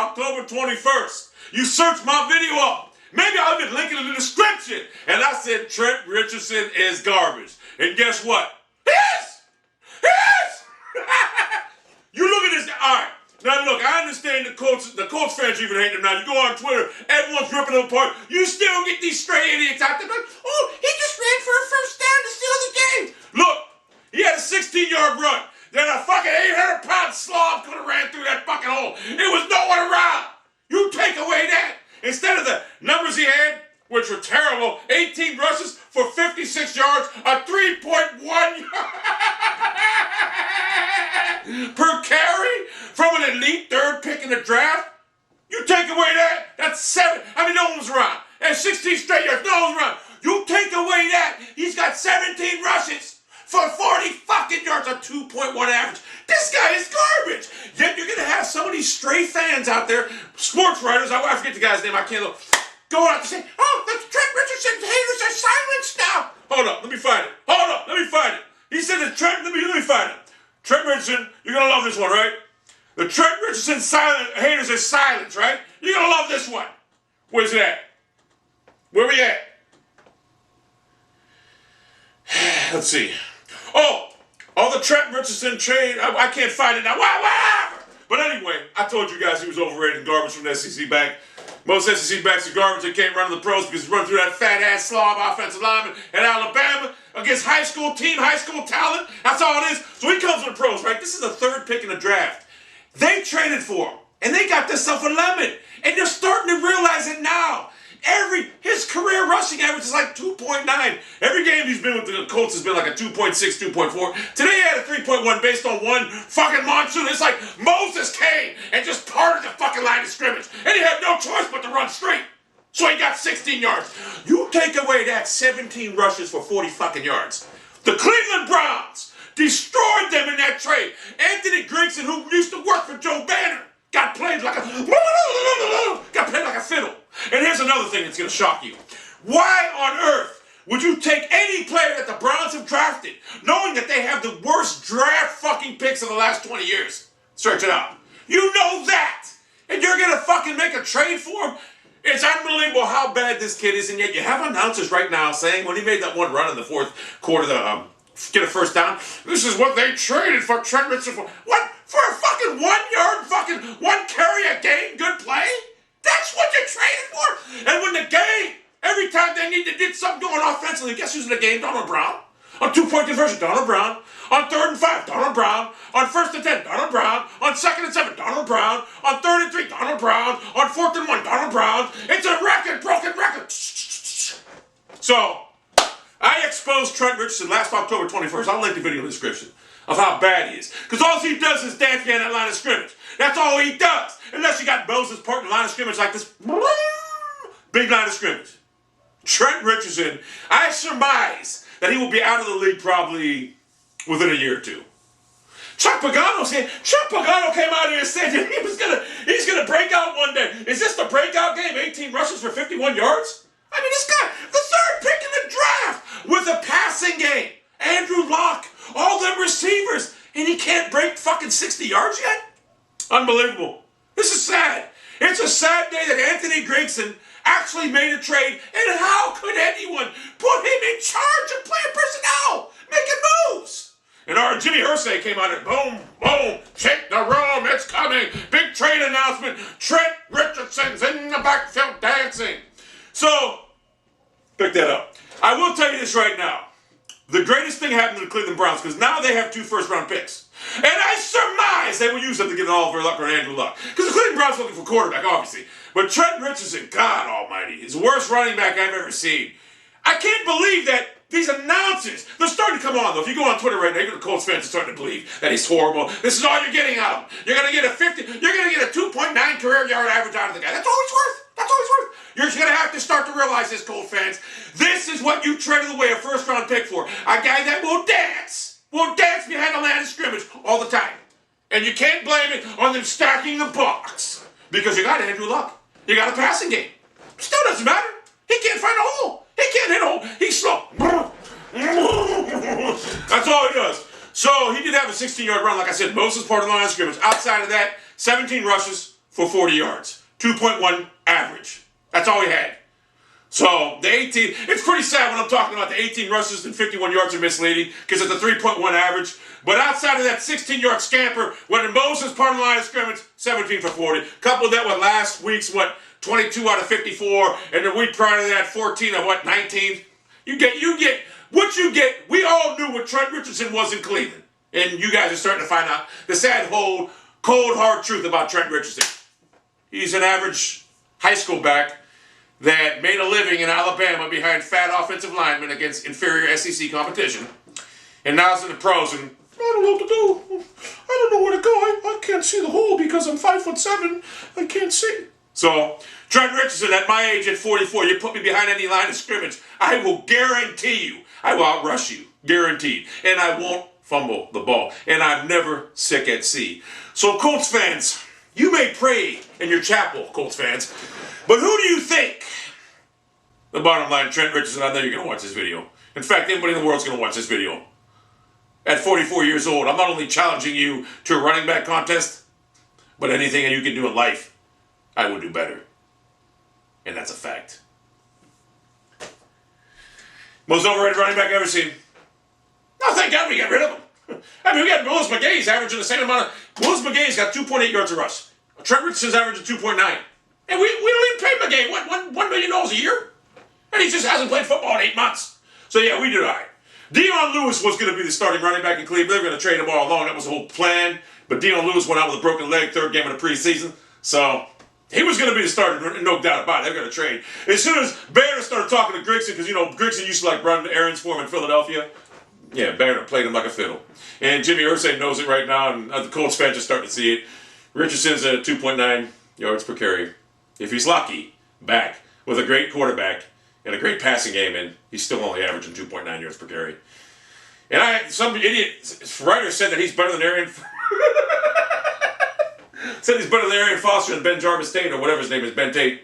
October 21st. You search my video up. Maybe I'll even link it in the description. And I said Trent Richardson is garbage. And guess what? He is! He is! You look at this. All right. Now look, I understand the Colts fans even hate him now. You go on Twitter, everyone's ripping him apart. You still get these stray idiots out there like, oh, he just ran for a first down to steal the game. Look, he had a 16-yard run. Then a fucking 800-pound slob could have ran through that fucking hole. It was no one around. You take away that. Instead of the numbers he had, which were terrible, 18 rushes for 56 yards, a 3.1 per carry from an elite third pick in the draft. You take away that, that's 7. I mean, no one was around. And 16 straight yards, no one was around. You take away that, he's got 17 rushes for 40 fucking yards, a 2.1 average. This guy is garbage. Yet you're going to have some of these stray fans out there, sports writers, I forget the guy's name, I can't look, going out to say, oh, the Trent Richardson haters are silenced now. Hold up, let me find it. Hold up, let me find it. He said that Trent, let me find it. Trent Richardson, you're going to love this one, right? The Trent Richardson haters are silenced, right? You're going to love this one. Where's it at? Where we at? Let's see. Oh, the Trent Richardson trade, I can't find it now. Whatever. But anyway, I told you guys he was overrated and garbage from the SEC bank. Most SEC backs are garbage. They can't run to the pros because he's run through that fat-ass slob offensive lineman at Alabama against high school talent. That's all it is. So he comes to the pros, right? This is the third pick in the draft. They traded for him, and they got themselves a lemon. And they're starting to realize it now. His career rushing average is like 2.9. Every game he's been with the Colts has been like a 2.6, 2.4. Today he had a 3.1 based on one fucking monsoon. It's like Moses came and just parted the fucking line of scrimmage. And he had no choice but to run straight. So he got 16 yards. You take away that 17 rushes for 40 fucking yards. The Cleveland Browns destroyed them in that trade. Anthony Gregson, who used to work for Joe Banner, got played like a fiddle. And here's another thing that's going to shock you. Why on earth would you take any player that the Browns have drafted, knowing that they have the worst draft fucking picks of the last 20 years? Search it out. You know that. And you're going to fucking make a trade for him? It's unbelievable how bad this kid is, and yet you have announcers right now saying when he made that one run in the fourth quarter to get a first down, this is what they traded for Trent Richardson for. What? For a fucking 1 yard fucking 1 carry a game good play? That's what you traded for? And when the game, every time they need to get something going offensively, guess who's in the game? Donald Brown. On 2-point conversion, Donald Brown. On 3rd and 5, Donald Brown. On 1st and 10, Donald Brown. On 2nd and 7, Donald Brown. On 3rd and 3, Donald Brown. On 4th and 1, Donald Brown. It's a broken record. So, I exposed Trent Richardson last October 21st. I'll link the video in the description of how bad he is. Because all he does is dance behind that line of scrimmage. That's all he does. Unless you got Moses Park in the line of scrimmage like this. Big line of scrimmage. Trent Richardson, I surmise that he will be out of the league probably within a year or two. Chuck Pagano came out here and said that he's gonna break out one day. Is this the breakout game? 18 rushes for 51 yards? I mean, this guy, the third pick in the draft with a passing game. Andrew Luck, all them receivers, and he can't break fucking 60 yards yet? Unbelievable. This is sad. It's a sad day that Anthony Gregson actually made a trade, and how could anyone put him in charge of player personnel, making moves? And our Jimmy Irsay came out and boom, boom, shake the room, it's coming. Big trade announcement. Trent Richardson's in the backfield dancing. So, pick that up. I will tell you this right now. The greatest thing happened to the Cleveland Browns, because now they have 2 first-round picks. And I surmise they will use them to get an Oliver Luck or an Andrew Luck. Because the Cleveland Browns are looking for quarterback, obviously. But Trent Richardson, God almighty, is the worst running back I've ever seen. I can't believe that these announcers, they're starting to come on, though. If you go on Twitter right now, the Colts fans are starting to believe that he's horrible. This is all you're getting out of him. You're going to get a 2.9 career yard average out of the guy. That's all he's worth. That's all he's worth. You're just going to have to start to realize this, Colts fans. This is what you traded away a first-round pick for. A guy that will dance behind the line of scrimmage all the time. And you can't blame it on them stacking the box. Because you got Andrew Luck. You got a passing game. Still doesn't matter. He can't find a hole. He can't hit a hole. He's slow. That's all he does. So he did have a 16-yard run, like I said. Moses part of the line of scrimmage. Outside of that, 17 rushes, for 40 yards. 2.1 average. That's all he had. So the 18, it's pretty sad when I'm talking about the 18 rushes and 51 yards are misleading because it's a 3.1 average. But outside of that 16-yard scamper, when Moses part of the line of scrimmage, 17 for 40. Couple that with last week's, 22 out of 54, and the week prior to that, 14 of 19. You get what you get. We all knew what Trent Richardson was in Cleveland. And you guys are starting to find out the sad, cold, hard truth about Trent Richardson. He's an average high school back that made a living in Alabama behind fat offensive linemen against inferior SEC competition. And now he's in the pros, and I don't know what to do. I don't know where to go. I can't see the hole because I'm 5'7". I can't see. So, Trent Richardson, at my age at 44, you put me behind any line of scrimmage, I will guarantee you, I will outrush you. Guaranteed. And I won't fumble the ball. And I'm never sick at sea. So, Colts fans, you may pray in your chapel, Colts fans, but who do you think? The bottom line, Trent Richardson, I know you're going to watch this video. In fact, anybody in the world's going to watch this video. At 44 years old, I'm not only challenging you to a running back contest, but anything that you can do in life, I will do better. And that's a fact. Most overrated running back I've ever seen. No, thank God we got rid of him. I mean, we got Willis McGay's averaging the same amount of... Willis McGay's got 2.8 yards a rush. Trent Richardson's averaging 2.9. And we don't even pay McGay, $1 million a year? And he just hasn't played football in 8 months. So yeah, we did all right. Dion Lewis was going to be the starting running back in Cleveland. They were going to trade him all along. That was the whole plan. But Dion Lewis went out with a broken leg, third game of the preseason. So he was going to be the starter, no doubt about it. They were going to trade. As soon as Barrett started talking to Grigson, because, Grigson used to run errands for him in Philadelphia. Yeah, Barrett played him like a fiddle. And Jimmy Irsay knows it right now, and the Colts fans are starting to see it. Richardson's at 2.9 yards per carry. If he's lucky, back with a great quarterback and a great passing game, and he's still only averaging 2.9 yards per carry. And some idiot writer said that he's better than Arian Foster and Ben Jarvis Tate, or whatever his name is, Ben Tate.